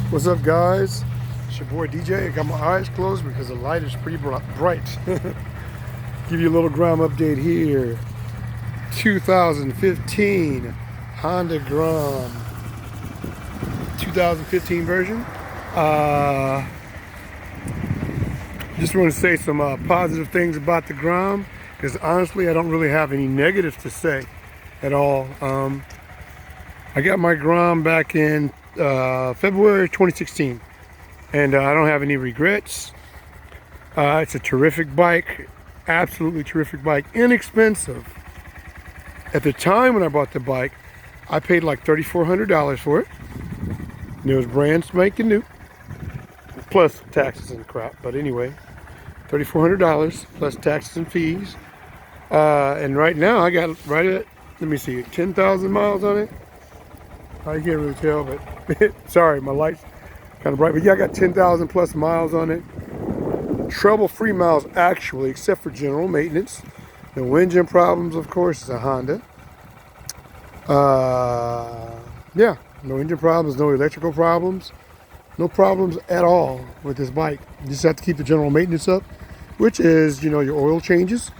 What's up, guys? It's your boy DJ. I got my eyes closed because the light is pretty bright. Give you a little Grom update here. 2015 Honda Grom. 2015 version. Just want to say some positive things about the Grom, because honestly I don't really have any negatives to say at all. I got my Grom back in February 2016, and I don't have any regrets. It's a terrific bike, absolutely terrific bike, inexpensive. At the time when I bought the bike, I paid like $3,400 for it, and it was brand spanking new, plus taxes and crap. But anyway, $3,400 plus taxes and fees. And right now I got right at, let me see, 10,000 miles on it. I can't really tell, but sorry, my light's kind of bright. But yeah, I got 10,000 plus miles on it. Trouble-free miles, actually, except for general maintenance. No engine problems, of course. It's a Honda. Yeah, no engine problems, no electrical problems. No problems at all with this bike. You just have to keep the general maintenance up, which is, you know, your oil changes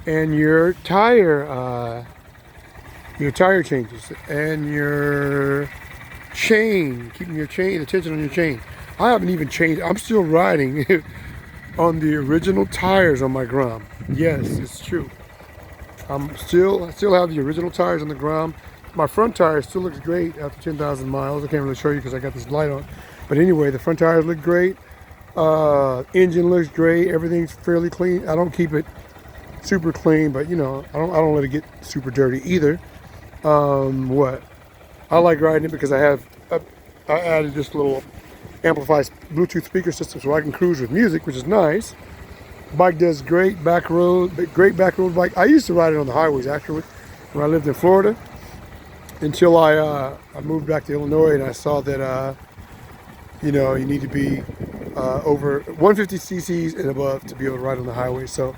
and your tire changes and your chain, keeping your chain, attention on your chain. I haven't even changed. I'm still riding on the original tires on my Grom. Yes, it's true. I still have the original tires on the Grom. My front tire still looks great after 10,000 miles. I can't really show you because I got this light on. But anyway, the front tires look great. Engine looks great. Everything's fairly clean. I don't keep it super clean, but you know, I don't let it get super dirty either. What? I like riding it because I added this little amplified Bluetooth speaker system so I can cruise with music, which is nice. Bike does great back road bike. I used to ride it on the highways actually when I lived in Florida, until I moved back to Illinois and I saw that you know, you need to be over 150 cc's and above to be able to ride on the highway. So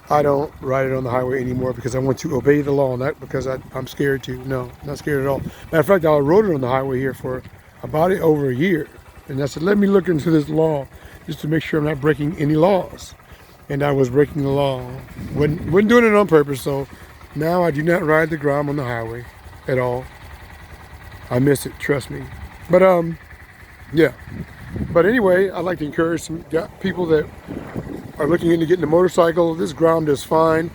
I don't ride it on the highway anymore because I want to obey the law, not because I'm scared to. No, not scared at all. Matter of fact, I rode it on the highway here for about over a year. And I said, let me look into this law just to make sure I'm not breaking any laws. And I was breaking the law. Wasn't doing it on purpose, so now I do not ride the Grom on the highway at all. I miss it, trust me. But yeah. But anyway, I'd like to encourage some people that are looking into getting a motorcycle. This Grom does fine.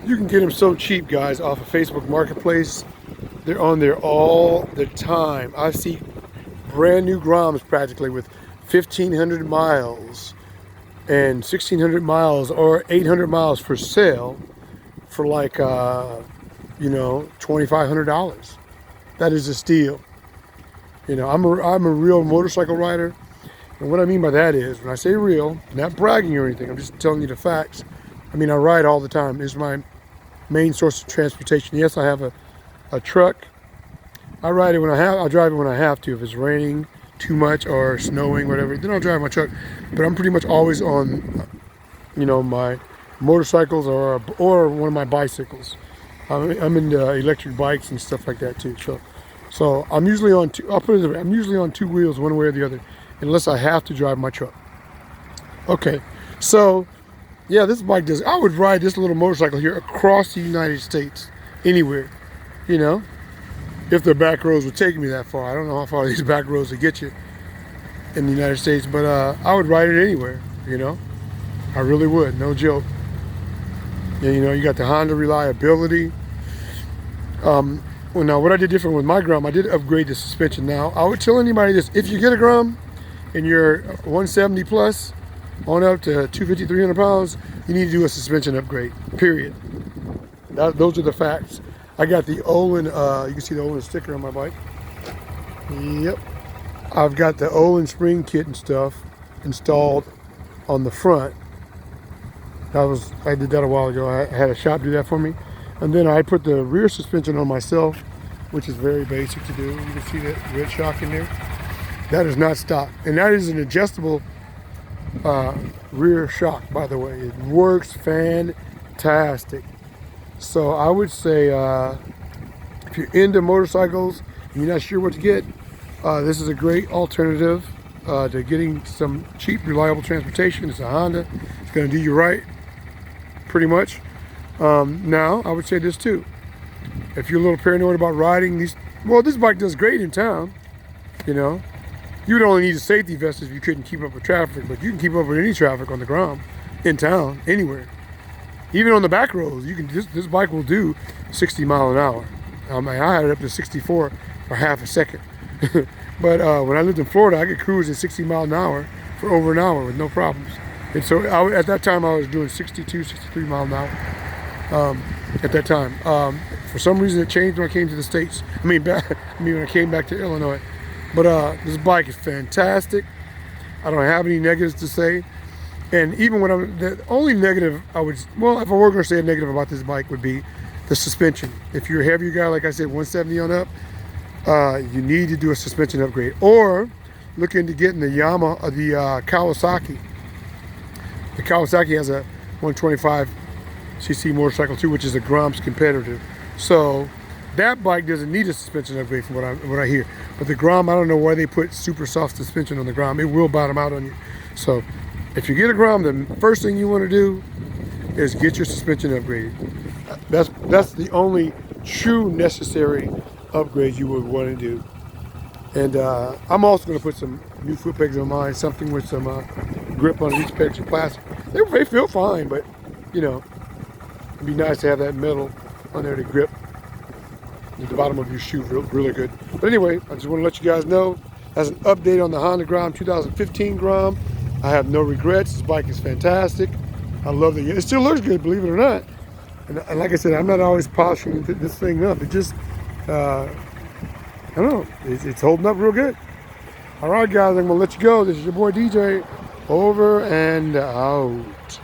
You can get them so cheap, guys, off of Facebook Marketplace. They're on there all the time. I see brand new Groms practically with 1,500 miles and 1,600 miles or 800 miles for sale for like, you know, $2,500. That is a steal. You know, I'm a real motorcycle rider. And what I mean by that is, when I say real, not bragging or anything, I'm just telling you the facts. I mean, I ride all the time. It's my main source of transportation. Yes, I have a truck. I ride it when I drive it when I have to. If it's raining too much or snowing, whatever, then I'll drive my truck. But I'm pretty much always on, you know, my motorcycles or one of my bicycles. I'm into electric bikes and stuff like that too. So I'm usually on two. I'll put it this way, I'm usually on two wheels, one way or the other, unless I have to drive my truck. Okay, so yeah, this bike does. I would ride this little motorcycle here across the United States, anywhere, you know, if the back roads would take me that far. I don't know how far these back roads would get you in the United States, but I would ride it anywhere, you know. I really would, no joke. And, you know, you got the Honda reliability. Well, now what I did different with my Grom, I did upgrade the suspension. Now, I would tell anybody this: if you get a Grom and you're 170 plus, on up to 250, 300 pounds, you need to do a suspension upgrade, period. Those are the facts. I got the Olin, you can see the Olin sticker on my bike. Yep. I've got the Olin spring kit and stuff installed on the front. I did that a while ago. I had a shop do that for me. And then I put the rear suspension on myself, which is very basic to do. You can see that red shock in there. That is not stock. And that is an adjustable rear shock, by the way. It works fantastic. So I would say if you're into motorcycles and you're not sure what to get, This is a great alternative to getting some cheap, reliable transportation. It's a Honda. It's going to do you right, pretty much. Now, I would say this too. If you're a little paranoid about riding these, well, this bike does great in town, you know. You would only need a safety vest if you couldn't keep up with traffic, but you can keep up with any traffic on the Grom, in town, anywhere. Even on the back roads, you can. This bike will do 60 mile an hour. I had it up to 64 for half a second. But when I lived in Florida, I could cruise at 60 mile an hour for over an hour with no problems. And so at that time, I was doing 62, 63 mile an hour. At that time, for some reason, it changed when I came to the States. When I came back to Illinois. But this bike is fantastic. I don't have any negatives to say. And even when the only negative if I were going to say a negative about this bike would be the suspension. If you're a heavier guy, like I said, 170 on up, you need to do a suspension upgrade. Or look into getting the Kawasaki. The Kawasaki has a 125cc motorcycle too, which is a Grom's competitor. So that bike doesn't need a suspension upgrade from what I hear. But the Grom, I don't know why they put super soft suspension on the Grom. It will bottom out on you. So if you get a Grom, the first thing you want to do is get your suspension upgraded. That's the only true necessary upgrade you would want to do. And I'm also going to put some new foot pegs on mine, something with some grip on each pegs of plastic. They feel fine, but you know, it'd be nice to have that metal on there to grip at the bottom of your shoe really good. But anyway, I just want to let you guys know as an update on the Honda Grom 2015 Grom. I have no regrets. This bike is fantastic. I love it. It still looks good, believe it or not. And like I said, I'm not always polishing this thing up. It just, I don't know, it's holding up real good. All right, guys, I'm going to let you go. This is your boy DJ, over and out.